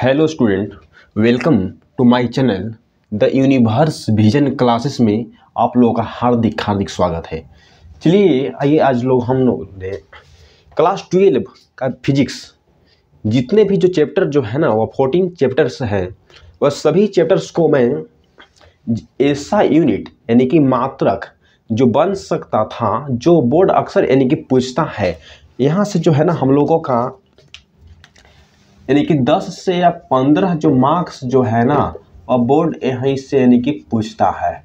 Hello student, welcome to my channel the universe vision classes में आप लोगों का हार्दिक हार्दिक स्वागत है। चलिए आइए आज हम लोग ने क्लास 12 का फिजिक्स जितने भी जो चैप्टर जो है ना वो 14 चैप्टर्स है, वह सभी चैप्टर्स को मैं ऐसा यूनिट यानी कि मात्रक जो बन सकता था, जो बोर्ड अक्सर यानी कि पूछता है, यहाँ से जो है ना हम लोगों का यानी कि 10 से या 15 जो मार्क्स जो है ना और बोर्ड यहीं से यानी कि पूछता है।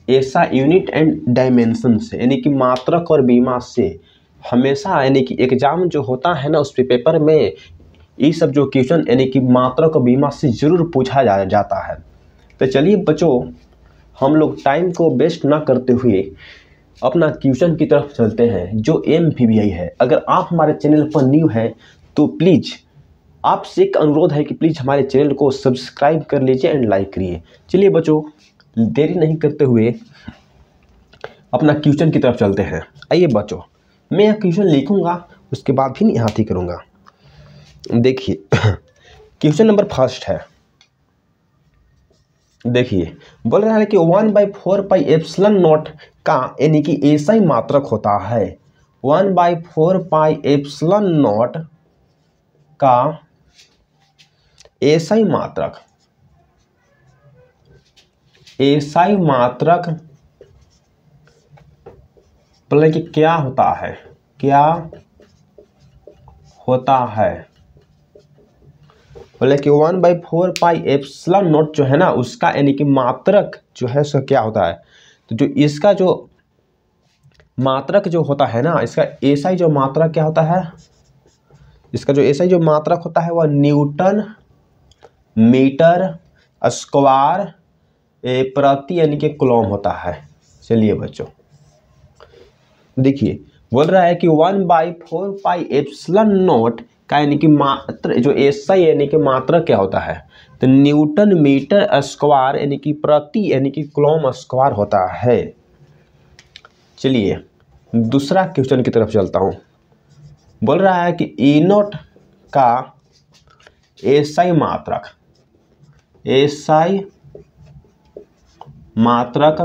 ऐसा यूनिट एंड डायमेंशन से यानी कि मात्रक और बीमा से हमेशा यानी कि एग्जाम जो होता है ना उस पेपर में ये सब जो क्वेश्चन यानी कि मात्रक और बीमा से जरूर पूछा जाता है। तो चलिए बच्चों, हम लोग टाइम को वेस्ट ना करते हुए अपना क्वेश्चन की तरफ चलते हैं जो MVBI है। अगर आप हमारे चैनल पर न्यू हैं तो प्लीज़ आपसे एक अनुरोध है कि प्लीज़ हमारे चैनल को सब्सक्राइब कर लीजिए एंड लाइक करिए। चलिए बच्चों, देरी नहीं करते हुए अपना क्वेश्चन की तरफ चलते हैं। आइए बच्चों, मैं यह क्वेश्चन लिखूंगा, उसके बाद फिर यहाँ ही करूँगा। देखिए क्वेश्चन नंबर फर्स्ट है। देखिए बोल रहा है कि 1/4πε0 का यानी कि ऐसा ही मात्रक होता है। 1/4πε0 का ऐसा ही मात्रक बोले कि क्या होता है, बोले कि 1/4πε0 जो है ना उसका यानी कि मात्रक जो है सो क्या होता है। तो जो इसका जो मात्रक जो होता है ना, इसका ऐसा ही जो मात्रक क्या होता है, इसका जो ऐसा ही जो मात्रक होता है वह न्यूटन मीटर स्क्वायर प्रति यानी कि कूलम होता है। चलिए बच्चों देखिए, बोल रहा है कि 1/4πε0 का यानी कि मात्र जो ऐसा यानी कि मात्रक क्या होता है, तो न्यूटन मीटर स्क्वायर यानी कि प्रति यानी कि कूलम स्क्वायर होता है। चलिए दूसरा क्वेश्चन की तरफ चलता हूँ। बोल रहा है कि E0 का ऐसा मात्रक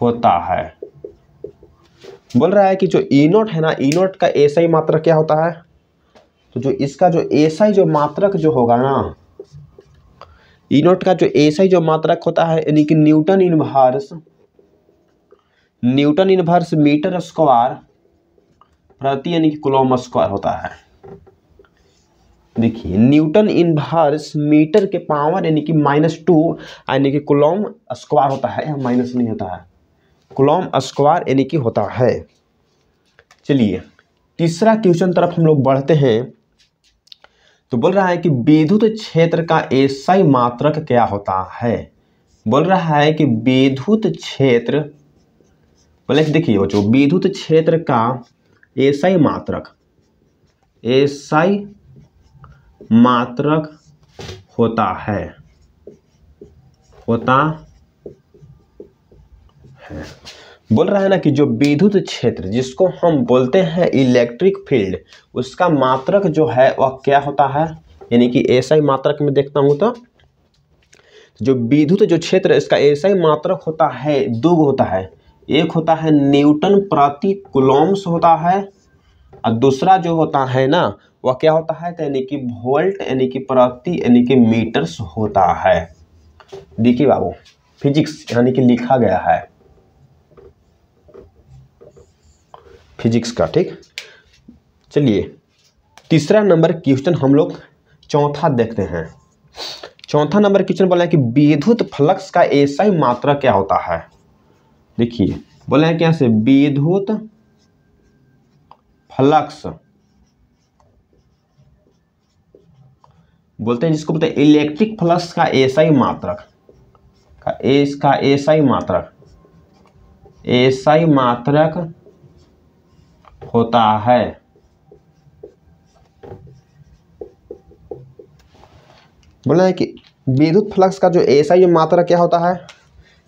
होता है। बोल रहा है कि जो E0 है ना, E0 का ऐसा ही मात्रक क्या होता है। तो जो इसका जो ऐसा ही जो मात्रक जो होगा ना, E0 का जो ऐसा ही जो मात्रक होता है यानी कि न्यूटन इनवर्स मीटर स्क्वायर प्रति यानी कि कूलम स्क्वायर होता है। देखिए न्यूटन इनवर्स मीटर के पावर यानी कि -2 यानी कि कूलम स्क्वायर होता है, माइनस नहीं होता है, कूलम स्क्वायर यानी कि होता है। चलिए तीसरा क्वेश्चन तरफ हम लोग बढ़ते हैं। तो बोल रहा है कि विद्युत क्षेत्र का ऐसा ही मात्रक क्या होता है। बोल रहा है कि विद्युत क्षेत्र, बोले देखिए बच्चों, विद्युत क्षेत्र का ऐसा ही मात्रक होता है। बोल रहा है ना कि जो विद्युत क्षेत्र जिसको हम बोलते हैं इलेक्ट्रिक फील्ड, उसका मात्रक जो है वह क्या होता है, यानी कि ऐसा ही मात्रक में देखता हूं तो जो विद्युत जो क्षेत्र इसका ऐसा ही मात्रक होता है, दो होता है। एक होता है न्यूटन प्रति कूलम्स होता है और दूसरा जो होता है ना वह क्या होता है, यानी कि वोल्ट यानी कि प्रति यानी कि मीटर्स होता है। देखिए बाबू, फिजिक्स यानी कि लिखा गया है फिजिक्स का, ठीक। चलिए तीसरा नंबर क्वेश्चन हम लोग चौथा देखते हैं। चौथा नंबर क्वेश्चन बोला है कि विद्युत फ्लक्स का ऐसा ही मात्रक क्या होता है। देखिए बोले हैं क्या से, विद्युत फ्लक्स बोलते हैं जिसको बोलते हैं इलेक्ट्रिक फ्लक्स का ऐसा ही मात्रक होता है। बोला है कि विद्युत फ्लक्स का जो ऐसा ही मात्रक क्या होता है,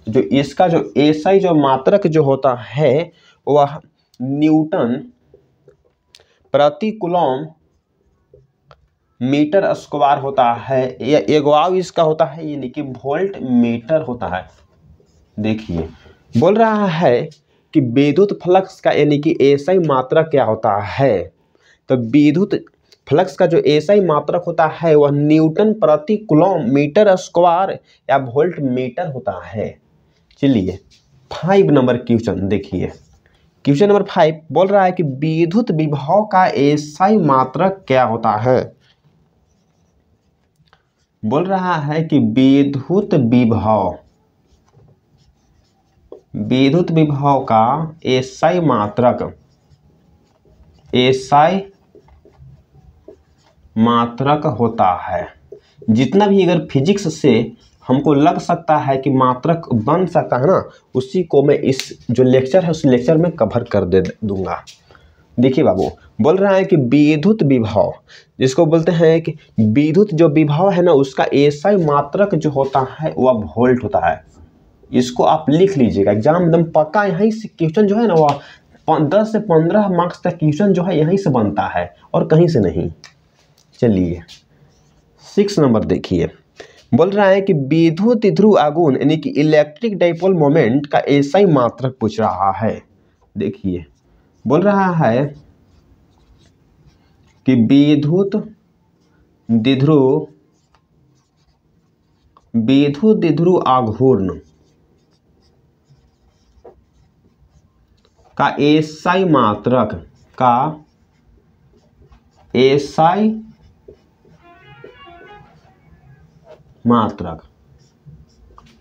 जो इसका जो ऐसा ही जो मात्रक जो होता है वह न्यूटन प्रति कूलम मीटर स्क्वायर होता है, या एगवाव इसका होता है यानी कि वोल्ट मीटर होता है। देखिए बोल रहा है कि विद्युत फ्लक्स का यानी कि एसआई मात्रक क्या होता है। तो विद्युत फ्लक्स का जो एसआई मात्रक होता है वह न्यूटन प्रति कूलम मीटर स्क्वायर या वोल्ट मीटर होता है। चलिए 5 नंबर क्वेश्चन देखिए। क्वेश्चन नंबर 5 बोल रहा है कि विद्युत विभव का एसआई मात्रक क्या होता है। बोल रहा है कि विद्युत विभव का एसआई मात्रक होता है। जितना भी अगर फिजिक्स से हमको लग सकता है कि मात्रक बन सकता है ना, उसी को मैं इस जो लेक्चर है उस लेक्चर में कवर कर दे दूंगा। देखिए बाबू बोल रहा है कि विद्युत विभव जिसको बोलते हैं कि विद्युत जो विभव है ना उसका एसआई मात्रक जो होता है वह वोल्ट होता है। इसको आप लिख लीजिएगा, एग्जाम एकदम पक्का यहीं से क्वेश्चन जो है ना वह 10 से 15 मार्क्स तक क्वेश्चन जो है यहीं से बनता है और कहीं से नहीं। चलिए 6 नंबर देखिए। बोल रहा है कि विद्युत ध्रुव आघूर्ण यानी कि इलेक्ट्रिक डाइपोल मोमेंट का एसआई मात्रक पूछ रहा है। देखिए बोल रहा है कि विद्युत ध्रुव आघूर्ण का एसआई मात्रक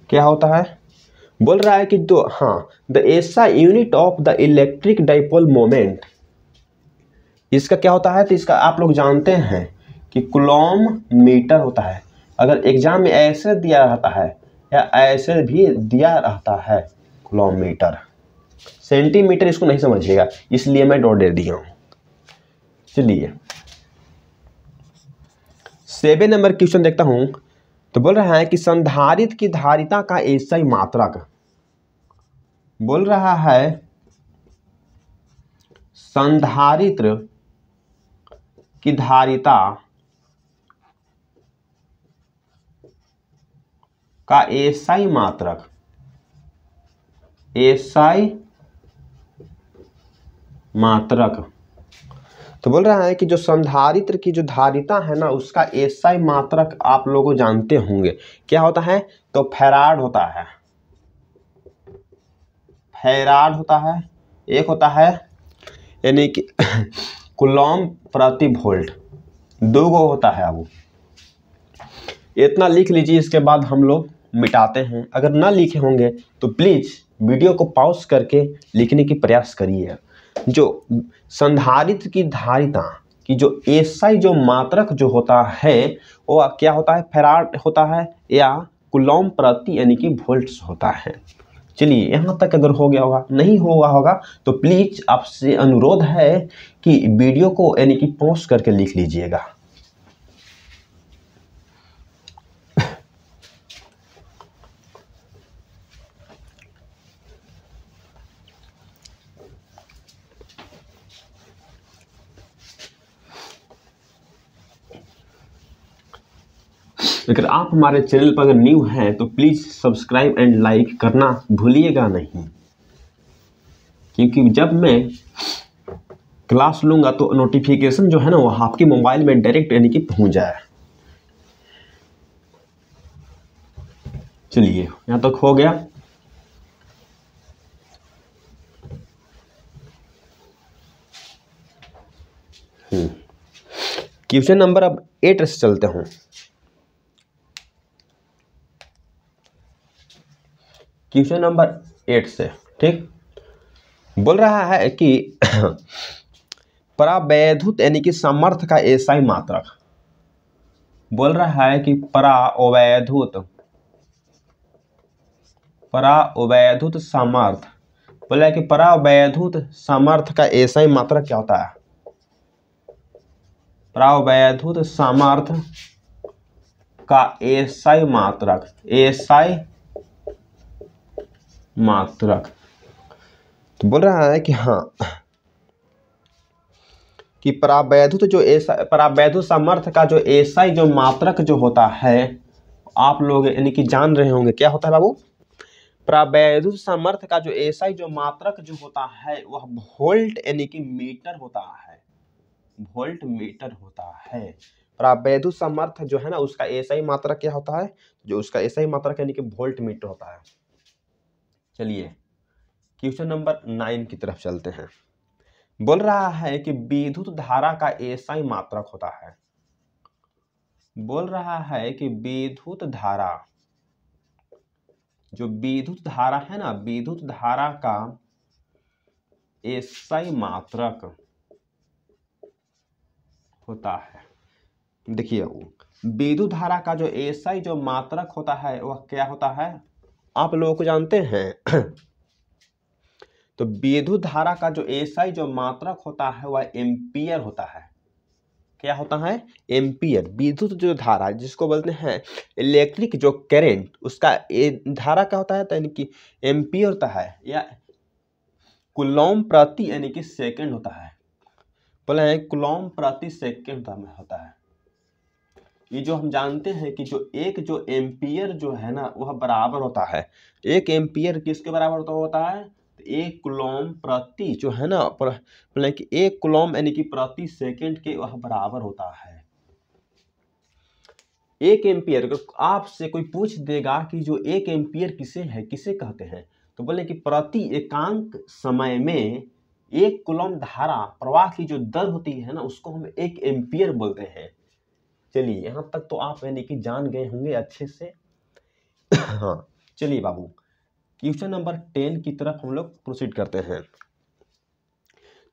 क्या होता है। बोल रहा है कि the SI unit of the electric dipole moment, इसका क्या होता है। तो इसका आप लोग जानते हैं कि कूलम मीटर होता है। अगर एग्जाम में ऐसे दिया रहता है या ऐसे भी दिया रहता है कूलम मीटर, सेंटीमीटर इसको नहीं समझिएगा, इसलिए मैं डॉट दे दिया हूं। चलिए 7 नंबर क्वेश्चन देखता हूं। तो बोल रहा है कि संधारित्र की धारिता का एसआई मात्रक। बोल रहा है संधारित्र की धारिता का एसआई मात्रक। तो बोल रहा है कि जो संधारित्र की जो धारिता है ना उसका एसआई मात्रक आप लोग जानते होंगे क्या होता है। तो फैराड होता है, एक होता है यानी कि कूलम प्रति वोल्ट, 2 गो होता है। अब इतना लिख लीजिए, इसके बाद हम लोग मिटाते हैं। अगर ना लिखे होंगे तो प्लीज वीडियो को पॉज करके लिखने की प्रयास करिए। जो संधारित्र की धारिता की जो एसआई जो मात्रक जो होता है वो क्या होता है, फैराड होता है या कूलम प्रति यानी कि वोल्ट्स होता है। चलिए यहाँ तक अगर हो गया होगा, नहीं हुआ होगा तो प्लीज आपसे अनुरोध है कि वीडियो को यानी कि पॉज करके लिख लीजिएगा। अगर आप हमारे चैनल पर अगर न्यू हैं तो प्लीज सब्सक्राइब एंड लाइक करना भूलिएगा नहीं, क्योंकि जब मैं क्लास लूंगा तो नोटिफिकेशन जो है ना वो आपके मोबाइल में डायरेक्ट यानी कि पहुंच जाए। चलिए यहां तक हो गया। क्वेश्चन नंबर अब 8 से चलते हैं। क्वेश्चन नंबर 8 से, ठीक। बोल रहा है कि परावैद्युत यानी कि सामर्थ्य का एसआई मात्रक। बोल रहा है कि परावैद्युत सामर्थ्य, बोला है कि परावैद्युत सामर्थ्य का एसआई मात्रक क्या होता है। परावैद्युत सामर्थ्य का एसआई मात्रक। तो बोल रहा है कि कि परावैद्युत सामर्थ्य का जो एसआई जो मात्रक जो होता है, आप लोग यानी कि जान रहे होंगे क्या होता है बाबू। परावैद्युत सामर्थ्य का जो एसआई जो मात्रक जो होता है वह वोल्ट यानी कि मीटर होता है, वोल्ट मीटर होता है। परावैद्युत सामर्थ्य जो है ना उसका एसआई मात्रक क्या होता है, जो उसका एसआई मात्रक यानी कि वोल्ट मीटर होता है। चलिए क्वेश्चन नंबर 9 की तरफ चलते हैं। बोल रहा है कि विद्युत धारा का एसआई मात्रक होता है। बोल रहा है कि विद्युत धारा, जो विद्युत धारा है ना, विद्युत धारा का एसआई मात्रक होता है। देखिए विद्युत धारा का जो एसआई जो मात्रक होता है वह क्या होता है, आप लोगों को जानते हैं। तो विद्युत धारा का जो एसआई जो मात्रक होता है वह एम्पियर होता है। क्या होता है, एम्पियर। विद्युत जो धारा जिसको बोलते हैं इलेक्ट्रिक जो करंट, उसका धारा क्या होता है, तो यानी कि एम्पियर होता है, या कूलॉम प्रति यानी कि सेकंड होता है। बोला है कूलॉम प्रति सेकंड होता है। ये जो हम जानते हैं कि जो एम्पियर जो है ना वह बराबर होता है, एक एम्पियर किसके बराबर होता है, तो एक कूलॉम प्रति जो है ना, बोला कि एक कूलॉम यानी कि प्रति सेकंड के वह बराबर होता है। एक एम्पियर, आपसे कोई पूछ देगा कि जो एक एम्पियर किसे कहते हैं, तो बोले कि प्रति एकांक समय में एक कूलॉम धारा प्रवाह की जो दर होती है ना उसको हम एक एम्पियर बोलते हैं। चलिए यहां तक तो आप यानी कि जान गए होंगे अच्छे से। हाँ चलिए बाबू क्वेश्चन नंबर 10 की तरफ हम लोग प्रोसीड करते हैं।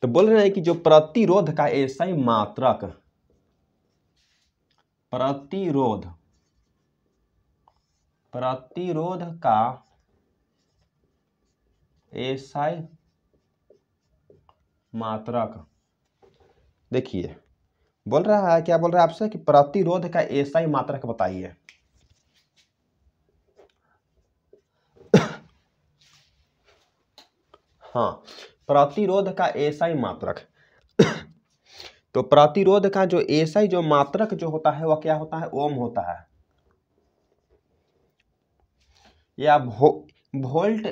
तो बोल रहे हैं कि जो प्रतिरोध का एसआई मात्रक, प्रतिरोध का एसआई मात्रक, देखिए बोल रहा है, क्या बोल रहा है आपसे कि प्रतिरोध का एसआई मात्रक बताइए। हाँ प्रतिरोध का एसआई मात्रक। तो प्रतिरोध का जो एसआई जो मात्रक जो होता है वह क्या होता है, ओम होता है, या वोल्ट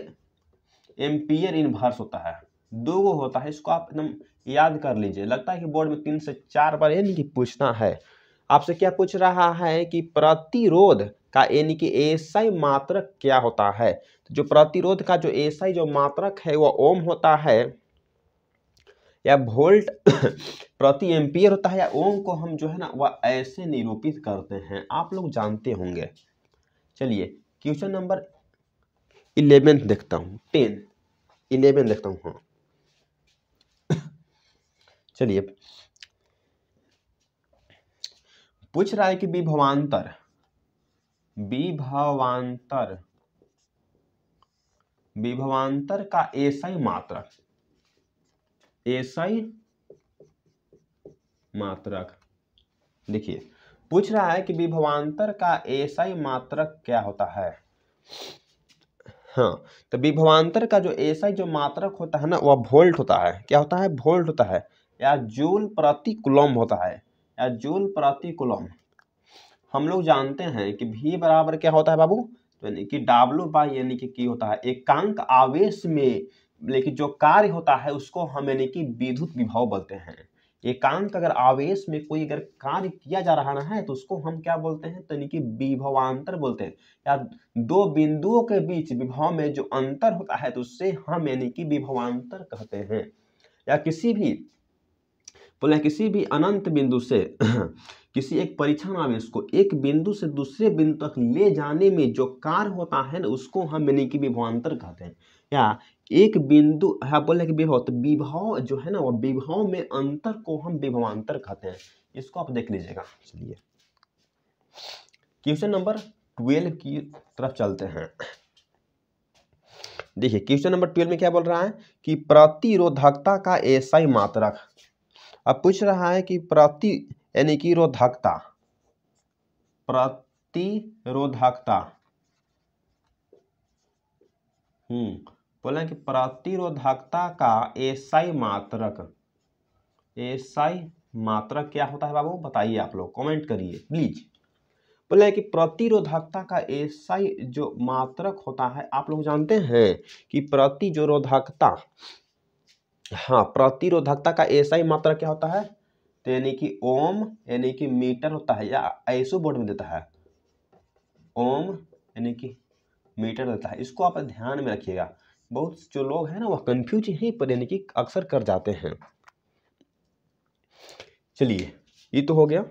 एम्पियर इनवर्स होता है। दो गो होता है, इसको आप एकदम याद कर लीजिए। लगता है कि बोर्ड में 3 से 4 बार यानी कि पूछना है आपसे। क्या पूछ रहा है कि प्रतिरोध का यानी कि एसआई मात्रक क्या होता है। तो जो प्रतिरोध का जो एसआई जो मात्रक है वह ओम होता है, या वोल्ट प्रति एम्पियर होता है, या ओम को हम जो है ना वह ऐसे निरूपित करते हैं, आप लोग जानते होंगे। चलिए क्वेश्चन नंबर 11 देखता हूँ, 11 देखता हूँ। हाँ चलिए पूछ रहा है कि विभवांतर का एसआई मात्रक, देखिए पूछ रहा है कि विभवांतर का एसआई मात्रक क्या होता है। हाँ तो विभवांतर का जो एसआई जो मात्रक होता है ना वह वोल्ट होता है। क्या होता है, वोल्ट होता है, या जूल प्रति कूलॉम होता है, या जूल प्रति कूलॉम। हम लोग जानते हैं कि V बराबर क्या होता है बाबू, तो यानी कि W बाई यानी कि Q होता है। एकांक आवेश में लेकिन जो कार्य होता है उसको हम यानी कि विद्युत विभव बोलते हैं। एकांक अगर आवेश में कोई अगर कार्य किया जा रहा है तो उसको हम क्या बोलते हैं, तो यानी कि विभवांतर बोलते हैं। या दो बिंदुओं के बीच विभव में जो अंतर होता है तो उससे हम यानी कि विभवांतर कहते हैं। या किसी भी अनंत बिंदु से किसी एक परिक्षण आवेश को एक बिंदु से दूसरे बिंदु तक ले जाने में जो कार्य होता है ना उसको हम यानी कि विभवांतर कहते हैं। या एक बिंदु बोले कि विभव, तो विभव जो है ना वो विभव में अंतर को हम विभवांतर कहते हैं। इसको आप देख लीजिएगा। चलिए क्वेश्चन नंबर 12 की तरफ चलते हैं। देखिए क्वेश्चन नंबर 12 में क्या बोल रहा है कि प्रतिरोधकता का एसआई मात्रक। अब पूछ रहा है कि यानी कि प्रतिरोधकता बोला कि प्रतिरोधकता का एसआई मात्रक एसआई मात्रक क्या होता है बाबू, बताइए आप लोग, कमेंट करिए प्लीज। बोला है कि प्रतिरोधकता का एसआई जो मात्रक होता है, आप लोग जानते हैं कि प्रतिरोधकता, हाँ, प्रतिरोधकता का एसआई मात्रक क्या होता है, तो यानी कि ओम यानी कि मीटर होता है, या आईएसओ बोर्ड में देता है ओम यानी कि मीटर देता है। इसको आप ध्यान में रखिएगा, बहुत जो लोग हैं ना वह कंफ्यूज यहीं पर यानी कि अक्सर कर जाते हैं। चलिए ये तो हो गया।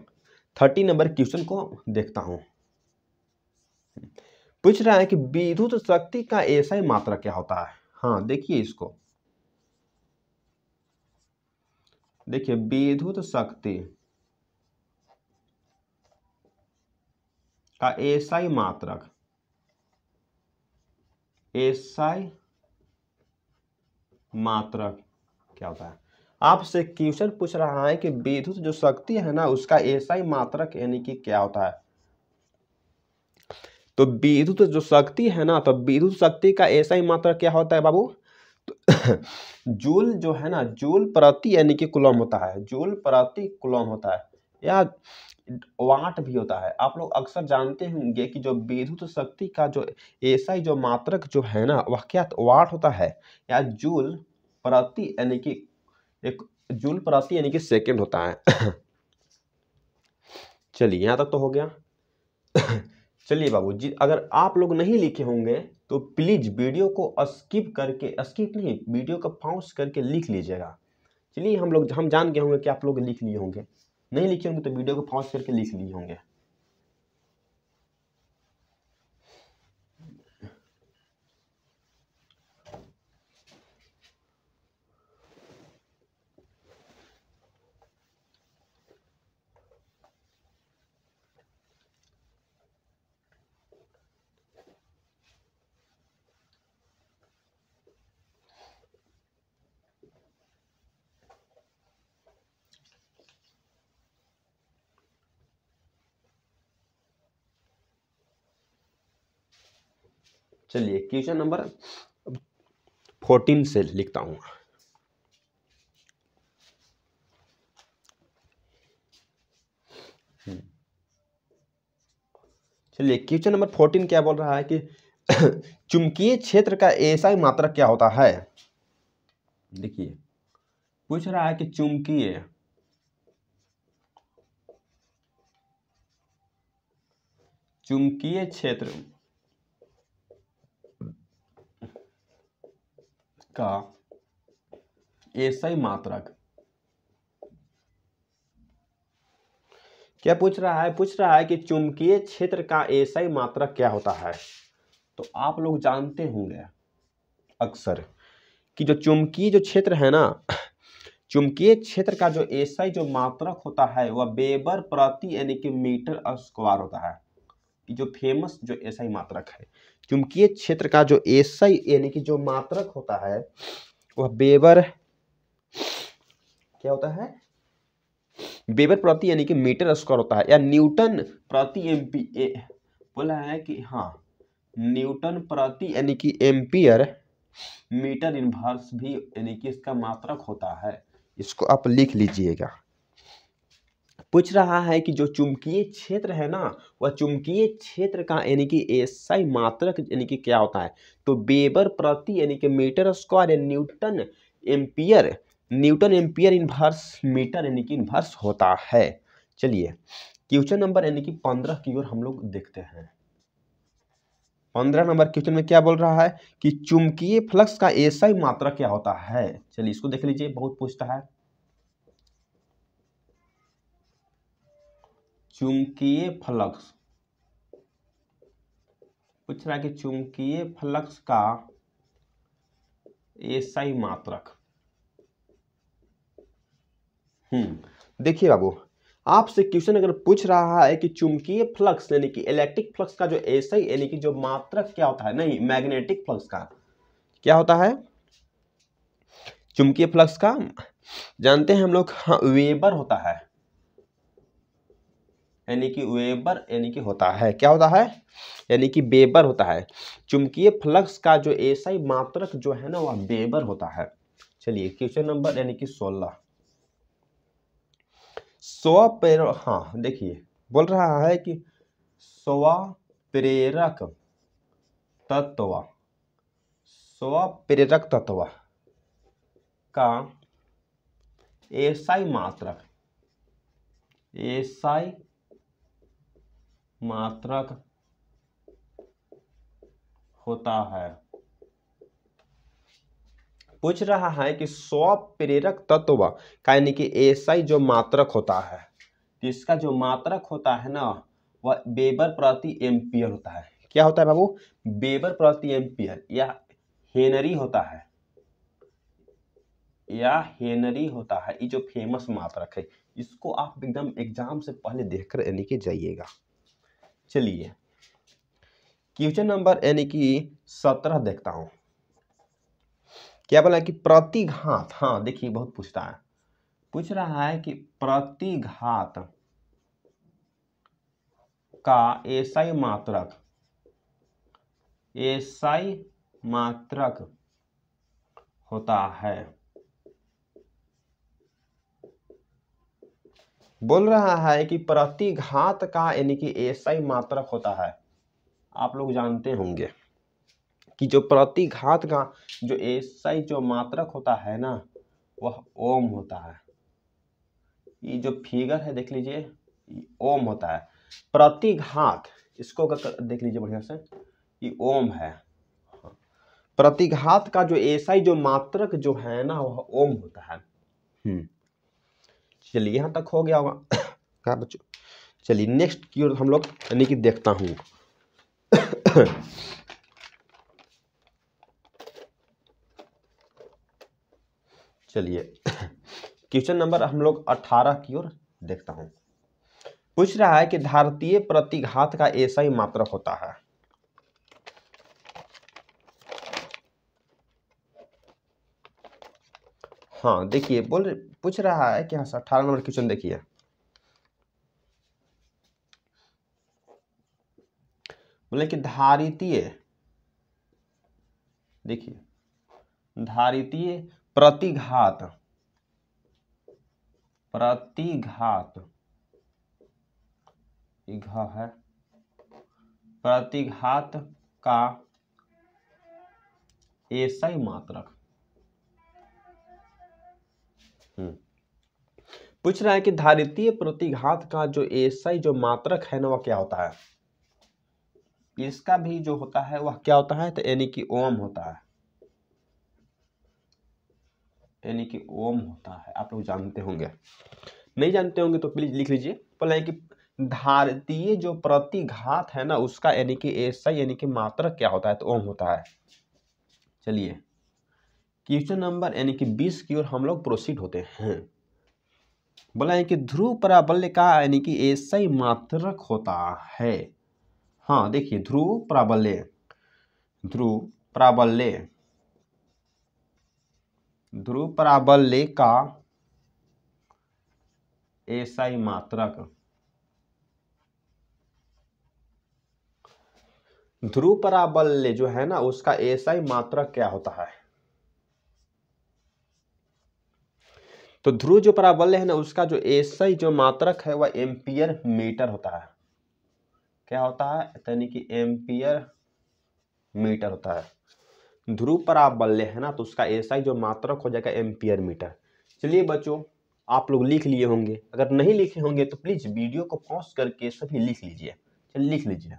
30 नंबर क्वेश्चन को देखता हूं। पूछ रहा है कि विद्युत शक्ति का एसआई मात्रक क्या होता है। हाँ देखिए इसको, देखिए विद्युत शक्ति का एसआई मात्रक, एसआई मात्रक क्या होता है। आपसे क्वेश्चन पूछ रहा है कि विद्युत जो शक्ति है ना उसका एसआई मात्रक यानी कि क्या होता है। तो विद्युत जो शक्ति है ना, तो विद्युत शक्ति का एसआई मात्रक क्या होता है बाबू, तो जूल जो है ना, जूल प्रति यानी कि कूलम होता है, जूल प्रति कूलम होता है, या वाट भी होता है। आप लोग अक्सर जानते होंगे कि जो विद्युत शक्ति का जो एसआई जो मात्रक जो है ना वह क्या वाट होता है, या जूल प्रति यानी कि एक जूल प्रति यानी कि सेकंड होता है। चलिए यहाँ तक तो हो गया। चलिए बाबू जी, अगर आप लोग नहीं लिखे होंगे तो प्लीज वीडियो को स्किप करके, स्किप नहीं, वीडियो को पॉज करके लिख लीजिएगा। चलिए हम जान गए होंगे कि आप लोग लिख लिए होंगे, नहीं लिखे होंगे तो वीडियो को पॉज करके लिख लिए होंगे। चलिए क्वेश्चन नंबर 14 से लिखता हूं। चलिए क्वेश्चन नंबर 14 क्या बोल रहा है कि चुंबकीय क्षेत्र का एसआई मात्रक क्या होता है। देखिए पूछ रहा है कि चुंबकीय क्षेत्र का एसआई मात्रक क्या पूछ रहा है, पूछ रहा है कि चुंबकीय क्षेत्र का एसआई मात्रक क्या होता है। तो आप लोग जानते होंगे अक्सर कि जो चुंबकीय जो क्षेत्र है ना, चुंबकीय क्षेत्र का जो एसआई जो मात्रक होता है वह वेबर प्रति यानी कि मीटर स्क्वायर होता है। जो फेमस जो एसआई मात्रक है, चुंबकीय क्षेत्र का जो एसआई यानी कि जो मात्रक होता है वह वेबर क्या होता है, वेबर प्रति यानी कि मीटर स्क्वायर होता है, या न्यूटन प्रति एम्पी बोला है कि हाँ, न्यूटन प्रति यानी कि एम्पियर मीटर इनवर्स भी यानी कि इसका मात्रक होता है। इसको आप लिख लीजिएगा। पूछ रहा है कि जो चुंबकीय क्षेत्र है ना वह चुंबकीय क्षेत्र का यानी कि एसआई मात्रक यानी कि क्या होता है, तो वेबर प्रति यानी कि metre square, newton ampere inverse metre यानी कि इनवर्स होता है। चलिए क्वेश्चन नंबर यानी कि 15 की ओर हम लोग देखते हैं। 15 नंबर क्वेश्चन में क्या बोल रहा है कि चुंबकीय फ्लक्स का एसआई मात्रक क्या होता है। चलिए इसको देख लीजिए, बहुत पूछता है। चुंबकीय फ्लक्स पूछ रहा है कि चुंबकीय फ्लक्स का एसआई मात्रक। देखिए बाबू, आपसे क्वेश्चन अगर पूछ रहा है कि चुंबकीय फ्लक्स यानी कि इलेक्ट्रिक फ्लक्स का जो एसआई यानी कि जो मात्रक क्या होता है, नहीं, मैग्नेटिक फ्लक्स का क्या होता है, चुंबकीय फ्लक्स का जानते हैं हम लोग, हाँ, वेबर होता है, यानी कि वेबर यानी कि होता है, क्या होता है, यानी कि वेबर होता है। चुंबकीय फ्लक्स का जो एसआई मात्रक जो है ना वह वेबर होता है। चलिए क्वेश्चन नंबर यानी कि 16। हाँ देखिए बोल रहा है कि स्वप्रेरक तत्व, स्वप्रेरक तत्व का एसआई मात्रक, एसआई मात्रक होता है। पूछ रहा है कि स्वप्रेरक तत्व का यानी कि एसआई जो मात्रक होता है, इसका जो मात्रक होता है ना वह वेबर प्रति एम्पियर होता है। क्या होता है बाबू? वेबर प्रति एम्पियर या हेनरी होता है, या हेनरी होता है। ये जो फेमस मात्रक है इसको आप एकदम एग्जाम से पहले देखकर यानी कि जाइएगा। चलिए क्वेश्चन नंबर यानी कि 17 देखता हूं। क्या बोला कि प्रतिघात, हाँ देखिए बहुत पूछता है, पूछ रहा है कि प्रतिघात का एसआई मात्रक, एसआई मात्रक होता है। बोल रहा है कि प्रतिघात का यानी कि एसआई मात्रक होता है। आप लोग जानते होंगे कि जो प्रतिघात का जो एसआई जो मात्रक होता है ना वह ओम होता है। ये जो फिगर है देख लीजिए, ओम होता है। प्रतिघात इसको देख लीजिए बढ़िया से, ये ओम है। प्रतिघात का जो एसआई जो मात्रक जो है ना वह ओम होता है। चलिए यहां तक हो गया होगा क्या बच्चों? चलिए नेक्स्ट की ओर हम लोग यानी कि देखता हूं। चलिए क्वेश्चन नंबर हम लोग 18 की ओर देखता हूं। पूछ रहा है कि धारतीय प्रतिघात का एसआई मात्रक होता है। हाँ देखिए पूछ रहा है कि हाँ 18 नंबर क्वेश्चन देखिए, बोले कि धारितीय, देखिए धारितीय प्रतिघात, प्रतिघात घ है, प्रतिघात का एसआई मात्रक। पूछ रहा है कि धारितीय प्रतिघात का जो एसआई जो मात्रक है ना वह क्या होता है। इसका भी जो होता है वह क्या होता है, तो यानी कि ओम होता है, यानी कि ओम होता है। आप लोग जानते होंगे, नहीं जानते होंगे तो प्लीज लिख लीजिए। बोला कि धारितीय जो प्रतिघात है ना उसका यानी कि एसआई यानी कि मात्रक क्या होता है, तो ओम होता है। चलिए क्वेश्चन नंबर यानी कि 20 की ओर हम लोग प्रोसीड होते हैं। बोला है कि ध्रुव प्राबल्य का यानी कि एसआई मात्रक होता है। हाँ देखिए ध्रुव प्राबल्य, ध्रुव प्राबल्य, ध्रुव प्राबल्य का एसआई मात्रक, ध्रुव प्राबल्य जो है ना उसका एसआई मात्रक क्या होता है। तो ध्रुव जो प्राबल्य है ना उसका जो एसआई जो मात्रक है वह एम्पियर मीटर होता है। क्या होता है, यानी कि एम्पियर मीटर होता है। ध्रुव प्राबल्य है ना तो उसका एसआई जो मात्रक हो जाएगा एम्पियर मीटर। चलिए बच्चों आप लोग लिख लिए होंगे, अगर नहीं लिखे होंगे तो प्लीज वीडियो को पॉज करके सभी लिख लीजिए। चलिए लिख लीजिए।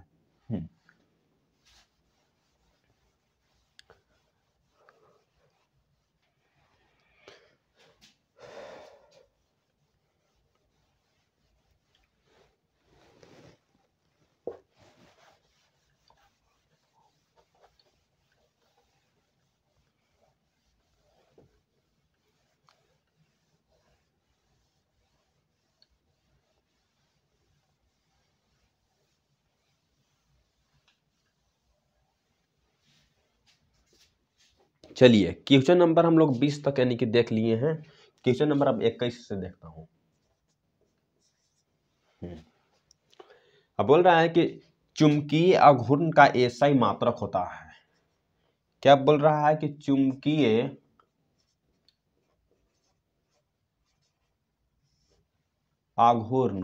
चलिए क्वेश्चन नंबर हम लोग 20 तक यानी कि देख लिए हैं। क्वेश्चन नंबर अब 21 से देखता हूं। अब बोल रहा है कि चुंबकीय आघूर्ण का एसआई मात्रक होता है। क्या बोल रहा है कि चुंबकीय आघूर्ण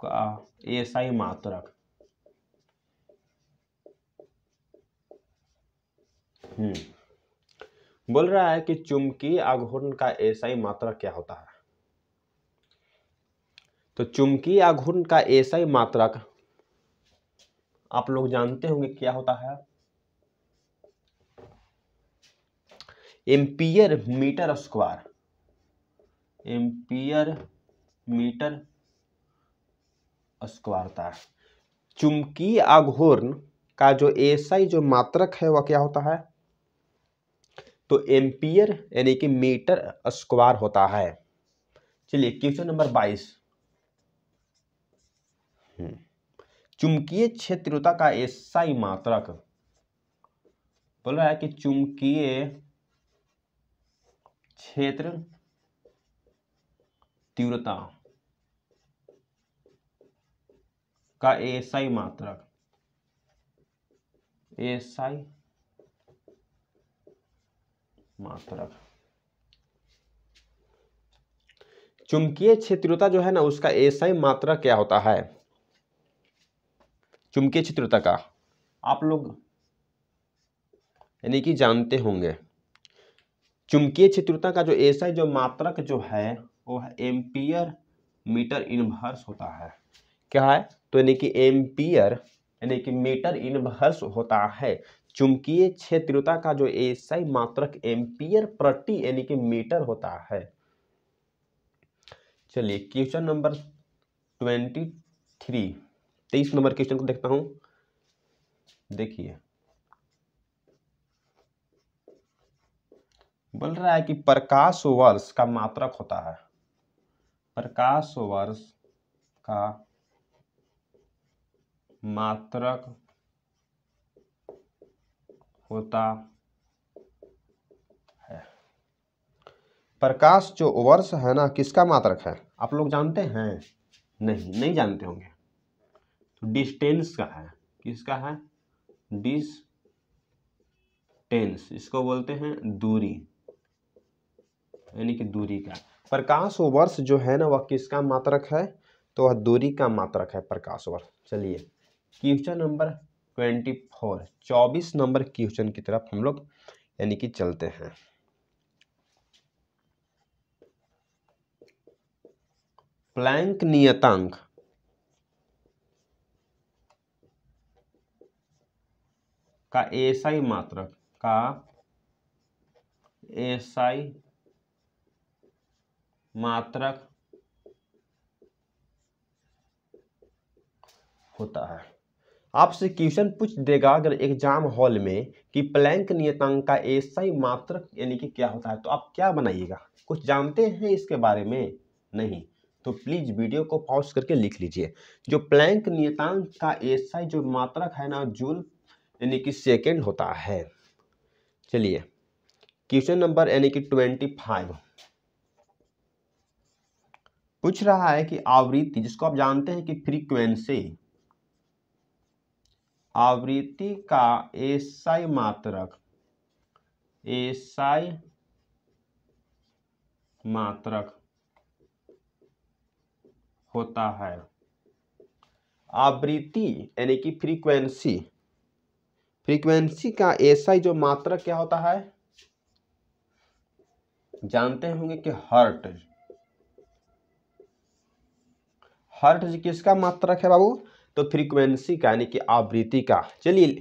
का एसआई मात्रक। बोल रहा है कि चुंबकीय आघूर्ण का एसआई मात्रक क्या होता है। तो चुंबकीय आघूर्ण का एसआई मात्रक आप लोग जानते होंगे क्या होता है, ampere metre square. Ampere metre square था। चुंबकीय आघूर्ण का जो एसआई जो मात्रक है वह क्या होता है, तो एम्पियर यानी कि मीटर स्क्वायर होता है। चलिए क्वेश्चन नंबर 22, चुंबकीय क्षेत्रता का एसआई मात्रक। बोल रहा है कि चुंबकीय क्षेत्र तीव्रता का एसआई मात्रक। एसआई मात्रक, चुंबकीय क्षेत्रता जो है ना उसका एसआई मात्रक क्या होता है। चुंबकीय क्षेत्रता का आप लोग यानी कि जानते होंगे, चुंबकीय क्षेत्रता का जो एसआई जो मात्रक जो है वो है एम्पियर मीटर इनवर्स होता है। क्या है, तो यानी कि एम्पियर यानी कि मीटर इनवर्स होता है। चुंबकीय क्षेत्रता का जो एसआई मात्रक एम्पियर प्रति यानी कि मीटर होता है। चलिए क्वेश्चन नंबर 23 नंबर क्वेश्चन को देखता हूं। देखिए बोल रहा है कि प्रकाश वर्ष का मात्रक होता है। प्रकाश वर्ष का मात्रक होता है। प्रकाश जो वर्ष है ना किसका मात्रक है, आप लोग जानते हैं? नहीं जानते होंगे। तो डिस्टेंस का है। किसका है? डिस्टेंस, इसको बोलते हैं दूरी, यानी कि दूरी का। प्रकाश वर्ष जो है ना वह किसका मात्रक है, तो वह दूरी का मात्रक है प्रकाश वर्ष। चलिए क्वेश्चन नंबर 24 नंबर क्वेश्चन की तरफ हम लोग यानी कि चलते हैं। प्लैंक नियतांक का एसआई मात्रक का एसआई मात्रक होता है। आपसे क्वेश्चन पूछ देगा अगर एग्जाम हॉल में कि प्लैंक नियतांक का एसआई मात्रक यानी कि क्या होता है, तो आप क्या बनाइएगा? कुछ जानते हैं इसके बारे में? नहीं, तो प्लीज वीडियो को पॉज करके लिख लीजिए। जो प्लैंक नियतांक का एसआई जो मात्रक है ना जूल यानी कि सेकेंड होता है। चलिए क्वेश्चन नंबर यानी कि 25 पूछ रहा है कि आवृत्ति, जिसको आप जानते हैं कि फ्रीक्वेंसी, आवृत्ति का एसआई मात्रक, एसआई मात्रक होता है। आवृत्ति यानी कि फ्रीक्वेंसी, फ्रीक्वेंसी का एसआई जो मात्रक क्या होता है, जानते होंगे कि हर्ट्ज। हर्ट्ज किसका मात्रक है बाबू, तो फ्रीक्वेंसी का यानी कि आवृत्ति का। चलिए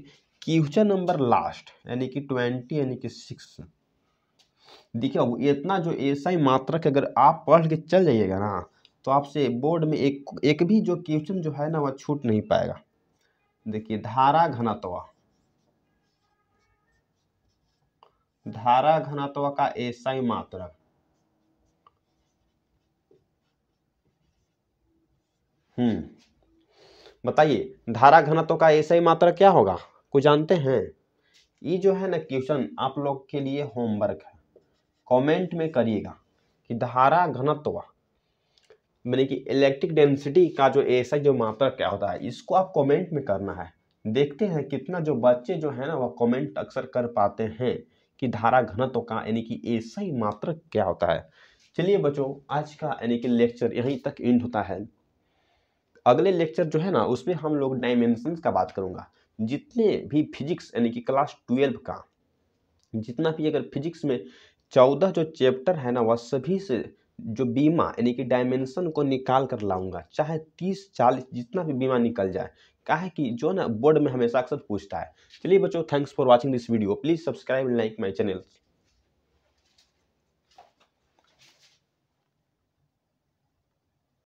क्वेश्चन नंबर लास्ट यानी कि 20 यानी कि 6 देखिए बाबू, इतना जो एसआई मात्रक अगर आप पढ़ के चल जाइएगा ना तो आपसे बोर्ड में एक भी जो क्वेश्चन जो है ना वह छूट नहीं पाएगा। देखिए धारा घनत्व, धारा घनत्व का एसआई मात्रक, बताइए धारा घनत्व का एसआई मात्रक क्या होगा, कुछ जानते हैं? ये जो है ना क्वेश्चन आप लोग के लिए होमवर्क है, कमेंट में करिएगा कि धारा घनत्व यानी कि इलेक्ट्रिक डेंसिटी का जो एसआई जो मात्रक क्या होता है, इसको आप कमेंट में करना है। देखते हैं कितना जो बच्चे जो है ना वह कमेंट अक्सर कर पाते हैं कि धारा घनत्व का यानी कि एसआई मात्रक क्या होता है। चलिए बच्चों, आज का यानी कि लेक्चर यहीं तक एंड होता है। अगले लेक्चर जो है ना, उसमें हम लोग डायमेंशंस का बात करूंगा। जितने भी फिजिक्स यानी कि क्लास 12 का जितना भी अगर फिजिक्स में 14 जो चैप्टर है ना, वह सभी से जो बीमा यानी कि डायमेंशन को निकाल कर लाऊंगा, चाहे 30-40 जितना भी बीमा निकल जाए, काहे कि जो ना बोर्ड में हमेशा अक्सर पूछता है। चलिए बच्चों, thanks for watching this video. Please subscribe and like my channel.